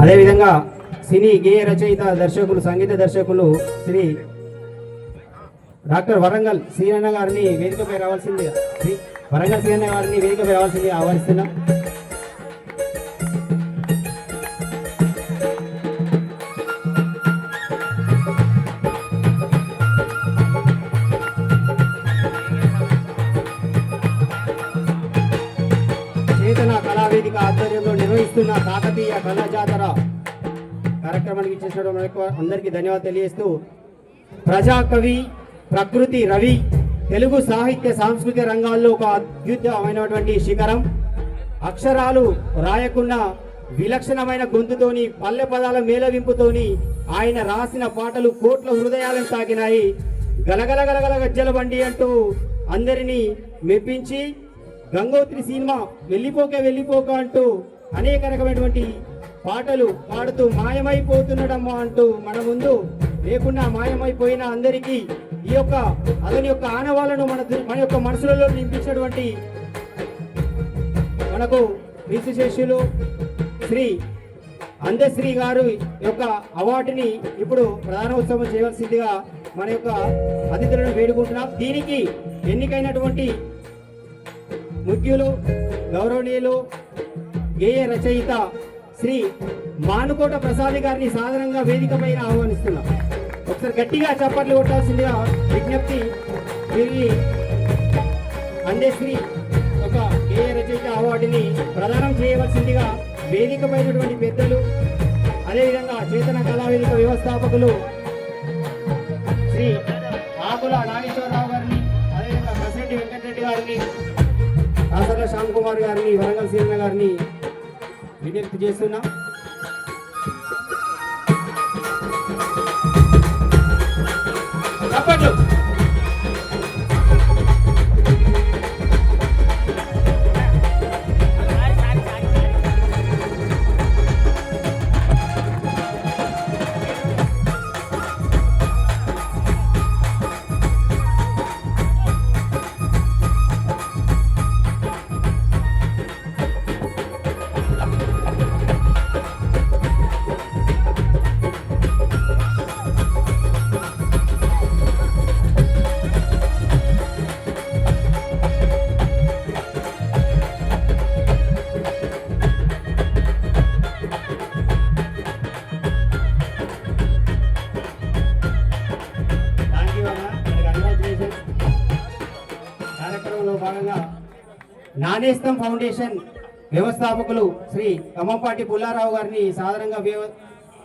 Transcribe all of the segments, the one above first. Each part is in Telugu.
అదేవిధంగా సినీ గేయ రచయిత దర్శకులు సంగీత దర్శకులు శ్రీ డాక్టర్ వరంగల్ శ్రీరణ గారిని వేదికపై రావాల్సిందిగా వరంగల్ శ్రీరణ గారిని వేదికపై రావాల్సిందిగా ఆహ్వానిస్తున్నాం. చేతన కళావేదిక ఆధ్వర్యంలో నిర్వహిస్తున్న కాకతీయ కళా జాతర కార్యక్రమానికి ఇచ్చేసిన అందరికీ ధన్యవాదాలు తెలియజేస్తూ, ప్రజాకవి ప్రకృతి రవి తెలుగు సాహిత్య సాంస్కృతిక రంగాల్లో ఒక అద్భుతమైనటువంటి శిఖరం. అక్షరాలు రాయకున్న విలక్షణమైన గొంతుతోని పల్లె పదాల మేళవింపుతోని ఆయన రాసిన పాటలు కోట్ల హృదయాలను తాకినాయి. గలగల గలగల గజ్జల బండి అంటూ అందరినీ మెప్పించి, గంగోత్రి సినిమా వెళ్ళిపోక అంటూ అనేక రకమైనటువంటి పాటలు పాడుతూ మాయమైపోతున్నాడమ్మా అంటూ మన ముందు లేకుండా మాయమైపోయిన అందరికీ ఈ యొక్క అతని యొక్క ఆనవాళ్లను మన యొక్క మనసులలో నింపించినటువంటి మనకు విశిశేషులు శ్రీ అందశ్రీ గారు యొక్క అవార్డుని ఇప్పుడు ప్రధానోత్సవం చేయవలసిందిగా మన యొక్క అతిథులను వేడుకుంటున్నాం. దీనికి ఎన్నికైనటువంటి ముఖ్యులు గౌరవనీయులు గేయ రచయిత శ్రీ మానుకోట ప్రసాద్ గారిని సాధారణంగా వేదిక పైన ఆహ్వానిస్తున్నాం. ఒకసారి గట్టిగా చప్పట్లు కొట్టాల్సిందిగా విజ్ఞప్తి. తిరిగి అందశ్రీ ఒక గేయ రచయిత అవార్డుని ప్రదానం చేయవలసిందిగా వేదిక పైనటువంటి పెద్దలు, అదేవిధంగా చేతన కళావేదిక వ్యవస్థాపకులు శ్రీ ఆకుల నాగేశ్వరరావు గారిని, అదేవిధంగా ప్రసిద్ధి వెంకటరెడ్డి గారిని, ఆసర్ల శ్యామ్ కుమార్ గారిని, వరంగల్ శ్రీరణ గారిని విజ్ఞప్తి చేస్తున్నాం. చప్పట్లు. కార్యక్రమంలో భాగంగా నానేస్తం ఫౌండేషన్ వ్యవస్థాపకులు శ్రీ కమ్మంపాటి పుల్లారావు గారిని సాధారణంగా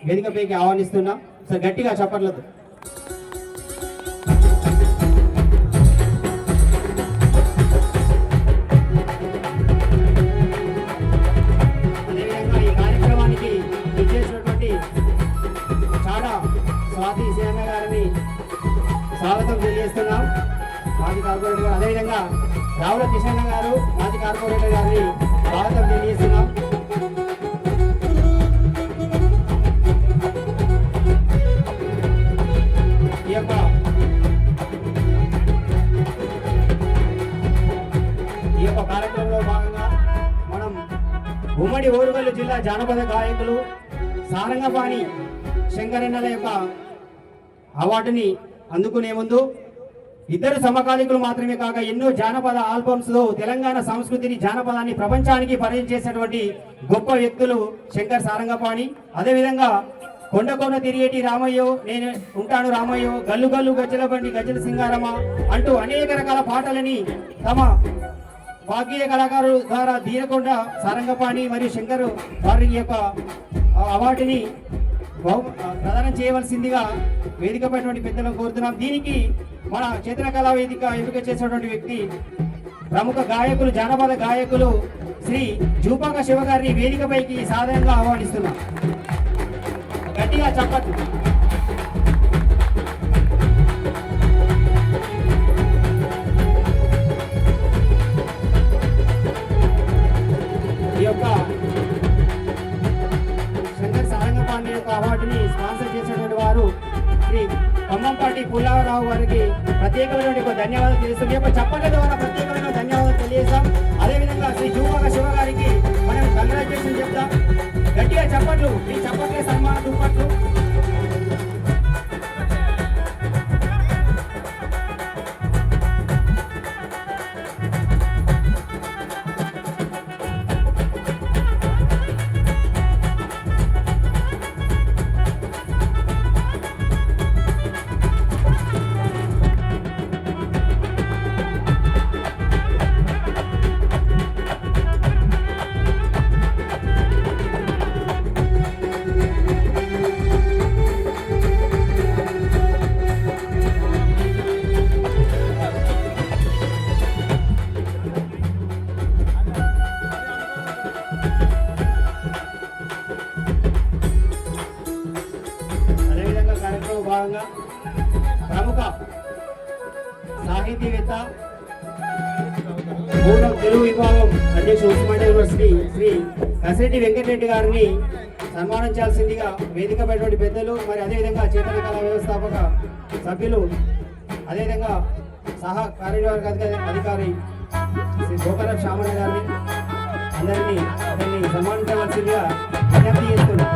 వేదికపైకి ఆహ్వానిస్తున్నాం. సార్ గట్టిగా చప్పట్లతో. అదేవిధంగా ఈ కార్యక్రమానికి ఇచ్చేసినటువంటి చాలా స్వాతి సేన గారిని స్వాగతం తెలియజేస్తున్నాం. మాజీ కార్పొరేటర్ గారు, అదేవిధంగా రావుల కిషన్ గారు మాజీ కార్పొరేటర్ గారిని స్వాగతం తెలియజేస్తున్నాం. ఈ యొక్క కార్యక్రమంలో భాగంగా మనం ఉమ్మడి ఓరుగల్లు జిల్లా జానపద గాయకులు సారంగపాణి శంకరన్నల యొక్క అవార్డుని అందుకునే ముందు ఇద్దరు సమకాలీకులు మాత్రమే కాక ఎన్నో జానపద ఆల్బమ్స్ లో తెలంగాణ సంస్కృతిని జానపదాన్ని ప్రపంచానికి పరిచయం చేసినటువంటి గొప్ప వ్యక్తులు శంకర్ సారంగపాణి. అదేవిధంగా కొండ తిరిగేటి రామయ్యో, నేను ఉంటాను రామయ్యో, గల్లు గల్లు గజ్జల బండి గజ్జల సింగారమ్మ అంటూ అనేక రకాల పాటలని తమ వాగ్గేయ కళాకారుల ద్వారా దీనకొండ సారంగపాణి మరియు శంకర్ వారి యొక్క అవార్డుని ప్రదానం చేయవలసిందిగా వేదికపైనటువంటి పెద్దలను కోరుతున్నాం. దీనికి మన చేతన కళా వేదిక ఎంపిక చేసినటువంటి వ్యక్తి ప్రముఖ గాయకులు జానపద గాయకులు శ్రీ జూపాక శివ గారిని వేదికపైకి సాధారణంగా ఆహ్వానిస్తున్నాం. గట్టిగా చప్పట్లు. ఈ యొక్క శంకర్ సారంగపాణి యొక్క అవార్డుని స్పాన్సర్ చేసినటువంటి వారు శ్రీ కమ్మంపాటి పుల్లారావు గారికి ప్రత్యేకమైన ధన్యవాదాలు తెలియజేస్తాం. ఈ యొక్క చప్పట్ల ద్వారా ప్రత్యేకమైన ధన్యవాదాలు తెలియజేస్తాం. అదేవిధంగా శ్రీ జూపాక శివ గారికి మనం కంగ్రాచులేషన్ చెప్తాం. గట్టిగా చప్పట్లు. సాహితీవేత్త మూడవ తెలుగు విభాగం అధ్యక్షుడు ఉస్మానియా యూనివర్సిటీ శ్రీ కసిరెడ్డి వెంకటరెడ్డి గారిని సన్మానించాల్సిందిగా వేదికపైనటువంటి పెద్దలు మరి అదేవిధంగా చేతన కళా వ్యవస్థాపక సభ్యులు అదేవిధంగా సహా కార్యనిర్వాహక అధికారి శ్రీ గోకరపు శ్యామన్న గారిని అందరినీ సన్మానించవలసిందిగా విజ్ఞప్తి చేస్తున్నాం.